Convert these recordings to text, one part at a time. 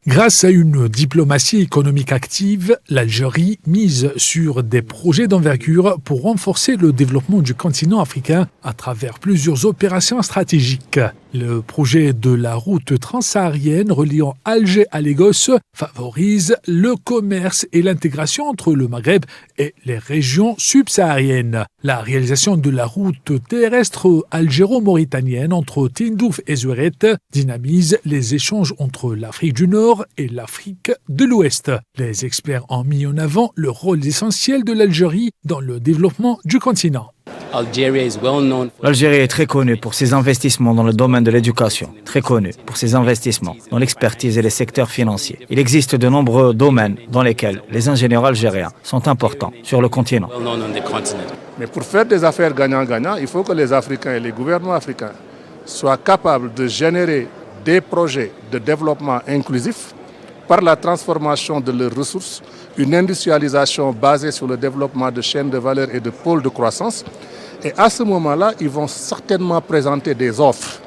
Grâce à une diplomatie économique active, l'Algérie mise sur des projets d'envergure pour renforcer le développement du continent africain à travers plusieurs opérations stratégiques. Le projet de la route transsaharienne reliant Alger à Lagos favorise le commerce et l'intégration entre le Maghreb et les régions subsahariennes. La réalisation de la route terrestre algéro-mauritanienne entre Tindouf et Zouérate dynamise les échanges entre l'Afrique du Nord et l'Afrique de l'Ouest. Les experts ont mis en avant le rôle essentiel de l'Algérie dans le développement du continent. L'Algérie est très connue pour ses investissements dans le domaine de l'éducation, très connue pour ses investissements dans l'expertise et les secteurs financiers. Il existe de nombreux domaines dans lesquels les ingénieurs algériens sont importants sur le continent. Mais pour faire des affaires gagnant-gagnant, il faut que les Africains et les gouvernements africains soient capables de générer des projets de développement inclusif par la transformation de leurs ressources, une industrialisation basée sur le développement de chaînes de valeur et de pôles de croissance. Et à ce moment-là, ils vont certainement présenter des offres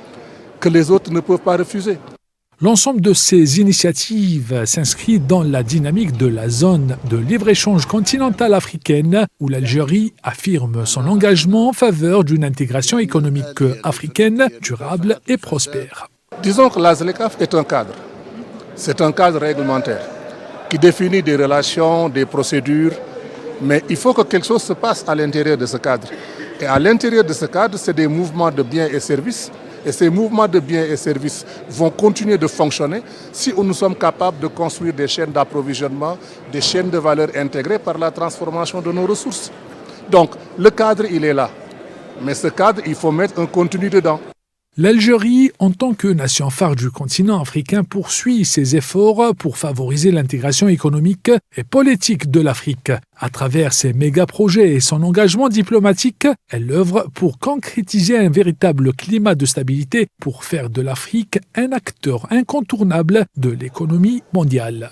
que les autres ne peuvent pas refuser. L'ensemble de ces initiatives s'inscrit dans la dynamique de la zone de libre-échange continentale africaine où l'Algérie affirme son engagement en faveur d'une intégration économique africaine durable et prospère. Disons que la ZLECAf est un cadre. C'est un cadre réglementaire qui définit des relations, des procédures, mais il faut que quelque chose se passe à l'intérieur de ce cadre. Et à l'intérieur de ce cadre, c'est des mouvements de biens et services. Et ces mouvements de biens et services vont continuer de fonctionner si nous sommes capables de construire des chaînes d'approvisionnement, des chaînes de valeur intégrées par la transformation de nos ressources. Donc, le cadre, il est là. Mais ce cadre, il faut mettre un contenu dedans. L'Algérie, en tant que nation phare du continent africain, poursuit ses efforts pour favoriser l'intégration économique et politique de l'Afrique. À travers ses méga-projets et son engagement diplomatique, elle œuvre pour concrétiser un véritable climat de stabilité pour faire de l'Afrique un acteur incontournable de l'économie mondiale.